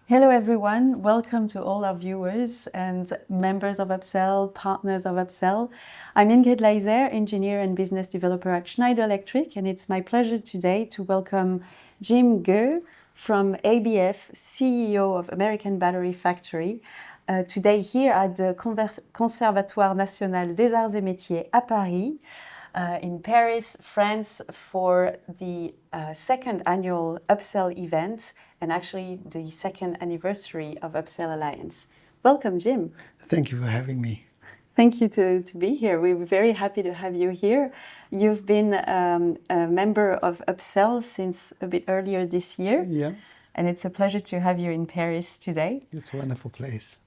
Hello everyone, welcome to all our viewers and members of Upcell, partners of Upcell. I'm Ingrid Leiser, engineer and business developer at Schneider Electric, and it's my pleasure today to welcome Jim Ge from ABF, CEO of American Battery Factory, today here at the Conservatoire National des Arts et Métiers à Paris, in Paris, France, for the second annual Upcell event and actually the second anniversary of Upcell Alliance. Welcome, Jim. Thank you for having me. Thank you to be here. We're very happy to have you here. You've been a member of Upcell since a bit earlier this year. Yeah. And it's a pleasure to have you in Paris today. It's a wonderful place.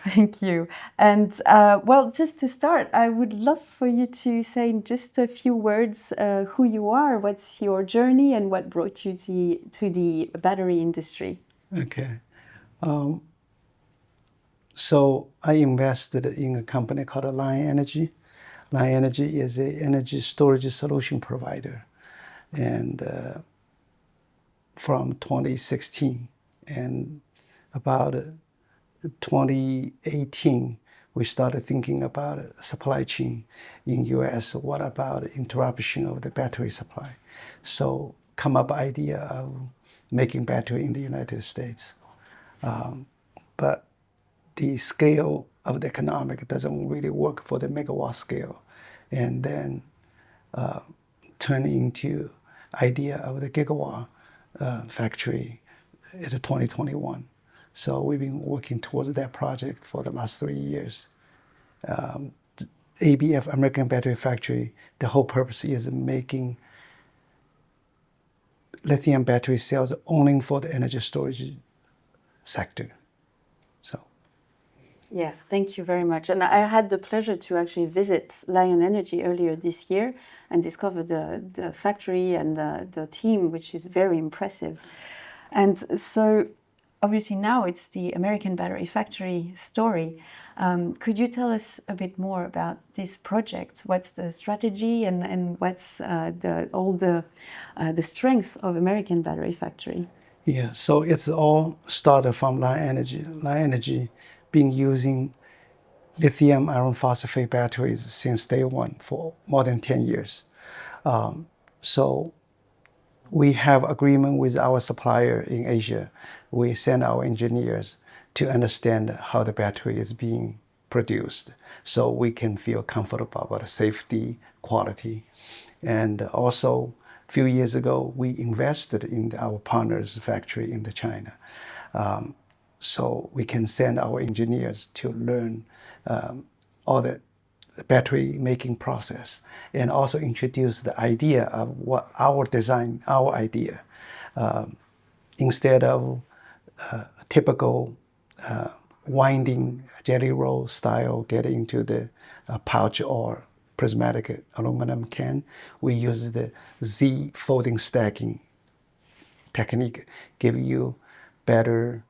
Thank you. And well, just to start, I would love for you to say in just a few words who you are, what's your journey, and what brought you to the battery industry. Okay. So I invested in a company called Alliance Energy. Alliance Energy is an energy storage solution provider. And from 2016 and about 2018, we started thinking about supply chain in US. What about interruption of the battery supply? So come up idea of making battery in the United States. But the scale of the economic doesn't really work for the megawatt scale. And then turn into idea of the gigawatt factory in 2021. So we've been working towards that project for the last 3 years. ABF, American Battery Factory, the whole purpose is making lithium battery cells only for the energy storage sector. So. Yeah, thank you very much. And I had the pleasure to actually visit Lion Energy earlier this year and discover the factory and the team, which is very impressive. And so obviously now it's the American Battery Factory story. Could you tell us a bit more about this project? What's the strategy and what's the strength of American Battery Factory? Yeah, so it's all started from Lion Energy. Lion Energy been using lithium iron phosphate batteries since day one for more than 10 years. So we have agreement with our supplier in Asia. We send our engineers to understand how the battery is being produced so we can feel comfortable about the safety, quality. And also, a few years ago, we invested in our partner's factory in China. So we can send our engineers to learn all the battery making process and also introduce the idea of what our design, our idea. Instead of typical winding jelly roll style, getting into the pouch or prismatic aluminum can, we use the Z folding stacking technique, give you better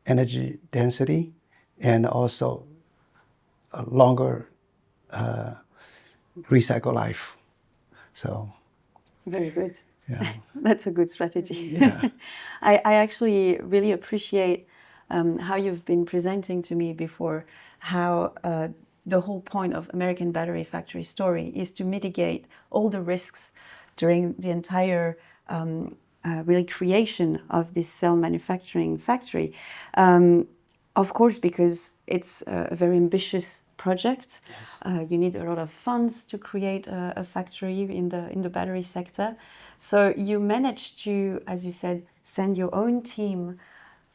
energy density and also a longer recycle life. So very good. Yeah. That's a good strategy. Yeah. I actually really appreciate how you've been presenting to me before how the whole point of American Battery Factory story is to mitigate all the risks during the entire really creation of this cell manufacturing factory. Of course, because it's a very ambitious project. Yes. You need a lot of funds to create a factory in the battery sector. So you managed to, as you said, send your own team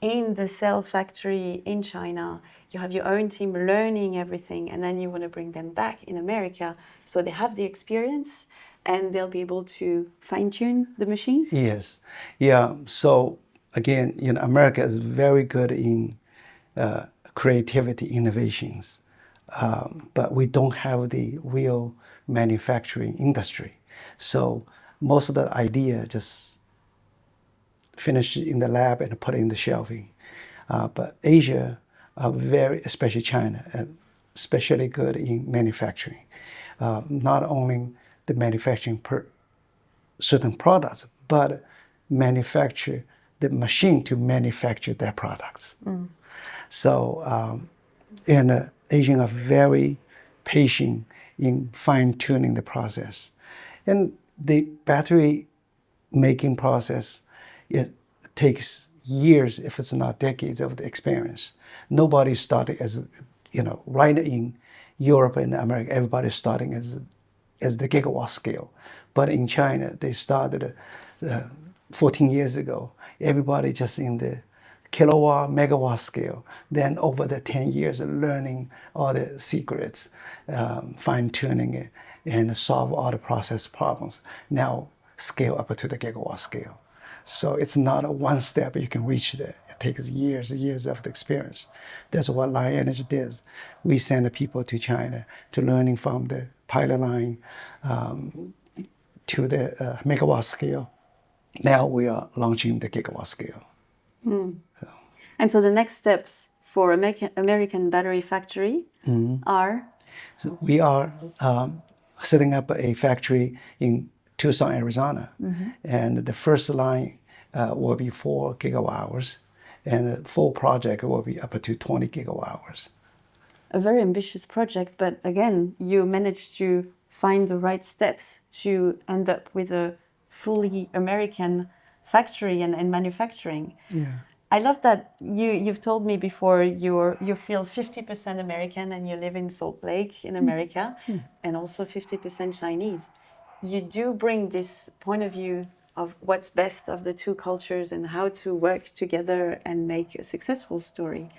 in the cell factory in China. You have your own team learning everything, and then you want to bring them back in America so they have the experience and they'll be able to fine-tune the machines? Yes. Yeah. So again, America is very good in creativity, innovations, but we don't have the real manufacturing industry. So most of the idea just finish in the lab and put in the shelving. But Asia are very, especially China, especially good in manufacturing. Not only the manufacturing per certain products, but manufacture the machine to manufacture their products. So, and Asians are very patient in fine-tuning the process. And the battery making process, it takes years, if it's not decades, of the experience. Nobody started as, right in Europe and America, everybody's starting as the gigawatt scale. But in China, they started 14 years ago. Everybody just in the kilowatt, megawatt scale. Then over the 10 years, learning all the secrets, fine-tuning it, and solve all the process problems. Now scale up to the gigawatt scale. So it's not a one step you can reach there. It takes years and years of the experience. That's what Lion Energy does. We send the people to China to learning from the pilot line to the megawatt scale. Now we are launching the gigawatt scale. So. And so the next steps for American battery factory are? So we are setting up a factory in Tucson, Arizona. And the first line will be 4 gigawatt hours, and the full project will be up to 20 gigawatt hours. A very ambitious project, but again, you managed to find the right steps to end up with a fully American factory and manufacturing. Yeah. I love that you've told me before you feel 50% American and you live in Salt Lake in America, and also 50% Chinese. You do bring this point of view of what's best of the two cultures and how to work together and make a successful story.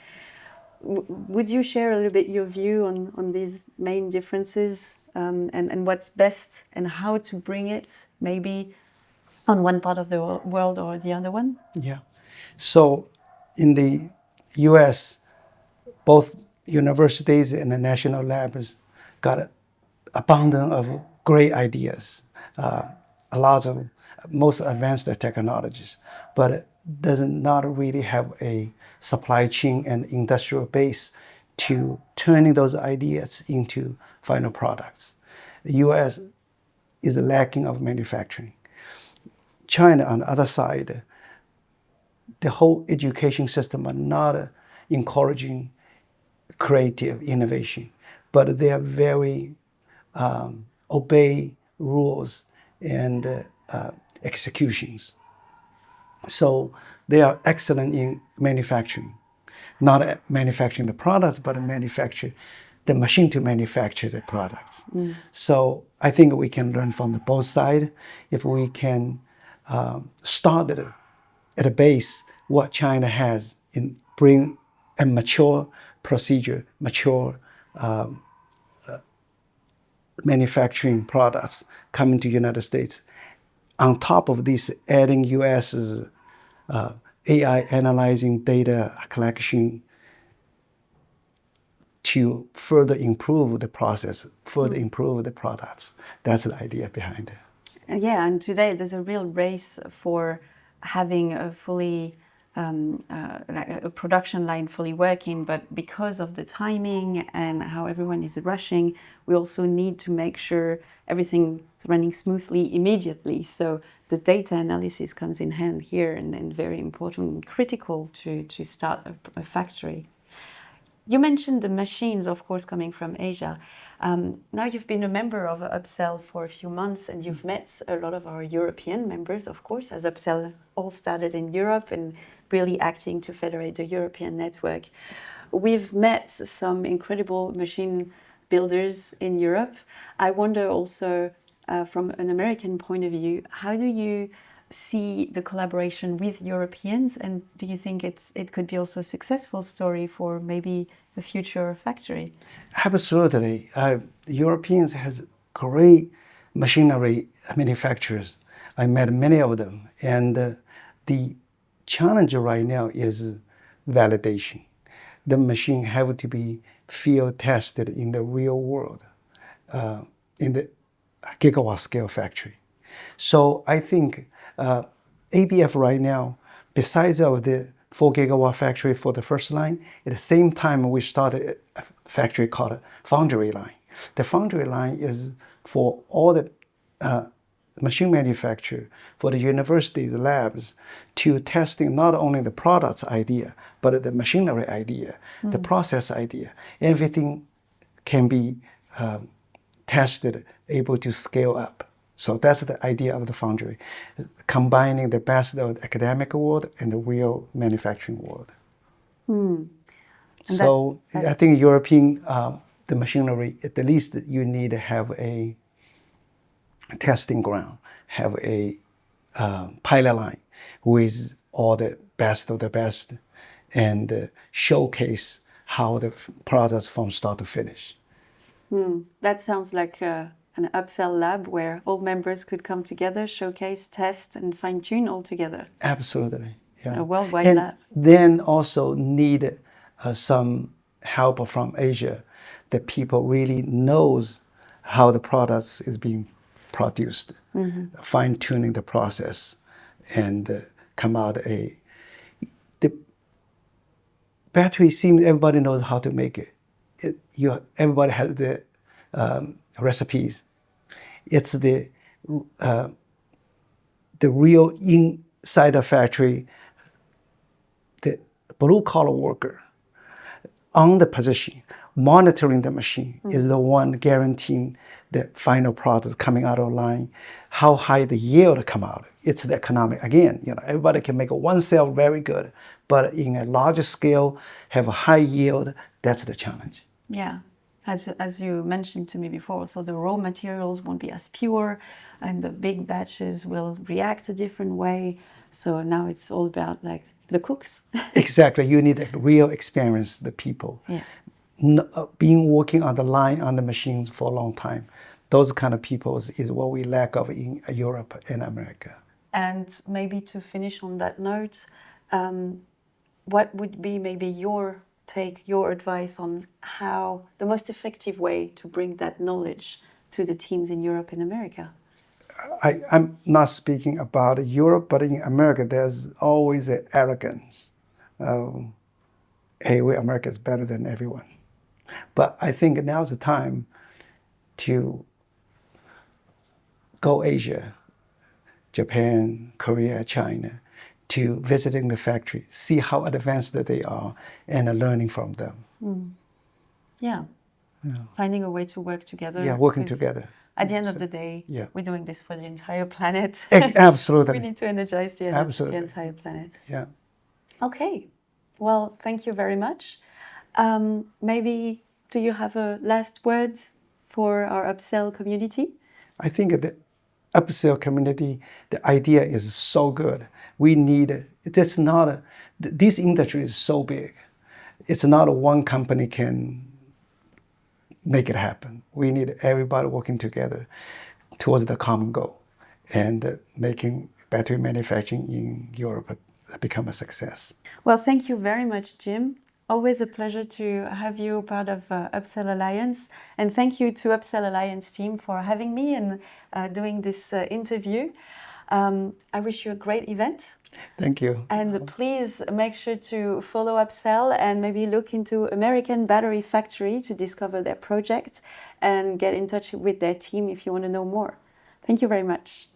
Would you share a little bit your view on these main differences and what's best and how to bring it maybe on one part of the world or the other one? Yeah. So in the US, both universities and the national labs got an abundance of great ideas, a lot of most advanced technologies, but it does not really have a supply chain and industrial base to turning those ideas into final products. The US is lacking of manufacturing. China, on the other side, the whole education system are not encouraging creative innovation, but they are very obey rules and executions. So they are excellent in manufacturing, not manufacturing the products, but manufacture the machine to manufacture the products. So I think we can learn from the both sides if we can start at a base what China has in bring a mature procedure, mature manufacturing products coming to United States. On top of this, adding US's AI analyzing data collection to further improve the process, further improve the products. That's the idea behind it. Yeah, and today there's a real race for having a fully like a production line fully working, but because of the timing and how everyone is rushing, we also need to make sure everything is running smoothly immediately. So the data analysis comes in hand here and very important and critical to start a factory. You mentioned the machines, of course, coming from Asia. Now you've been a member of Upcell for a few months and you've met a lot of our European members, of course, as Upcell all started in Europe and really acting to federate the European network. We've met some incredible machine builders in Europe. I wonder also, from an American point of view, how do you see the collaboration with Europeans, and do you think it could be also a successful story for maybe a future factory? Absolutely. Europeans has great machinery manufacturers. I met many of them, and the challenge right now is validation. The machine have to be field tested in the real world, in the gigawatt scale factory. So I think ABF right now, besides of the 4 gigawatt factory for the first line, at the same time we started a factory called a foundry line. The foundry line is for all the machine manufacturer, for the universities, labs, to testing not only the product's idea, but the machinery idea, the process idea. Everything can be tested, able to scale up. So that's the idea of the foundry, combining the best of the academic world and the real manufacturing world. So I think European, the machinery, at the least you need to have a testing ground, have a pilot line with all the best of the best, and showcase how the products from start to finish. That sounds like an Upcell lab where all members could come together, showcase, test, and fine-tune all together. Absolutely, yeah. A worldwide and lab. Then also need some help from Asia, that people really knows how the products is being produced, fine-tuning the process, and come out the battery seems everybody knows how to make it. Everybody has the recipes. It's the real inside the factory, the blue-collar worker on the position, monitoring the machine, is the one guaranteeing the final product coming out of line, how high the yield come out. It's the economic. Again, everybody can make one cell very good, but in a larger scale, have a high yield, that's the challenge. Yeah. As you mentioned to me before, so the raw materials won't be as pure, and the big batches will react a different way. So now it's all about like the cooks. Exactly. You need a real experience, the people. Yeah. Being working on the line, on the machines for a long time. Those kind of people is what we lack of in Europe and America. And maybe to finish on that note, what would be maybe your take, your advice on how the most effective way to bring that knowledge to the teams in Europe and America? I'm not speaking about Europe, but in America, there's always an arrogance. Hey, America is better than everyone. But I think now's the time to go Asia, Japan, Korea, China, to visiting the factory, see how advanced they are, and learning from them. Yeah. Finding a way to work together. Yeah, working together. At the end of the day, we're doing this for the entire planet. Absolutely. We need to energize the entire planet. Yeah. Okay. Well, thank you very much. Maybe do you have a last word for our Upcell community? I think the Upcell community, the idea is so good. We need, this industry is so big. It's not one company can make it happen. We need everybody working together towards the common goal, and making battery manufacturing in Europe become a success. Well, thank you very much, Jim. Always a pleasure to have you part of Upcell Alliance. And thank you to Upcell Alliance team for having me and doing this interview. I wish you a great event. Thank you. And please make sure to follow Upcell and maybe look into American Battery Factory to discover their project and get in touch with their team if you want to know more. Thank you very much.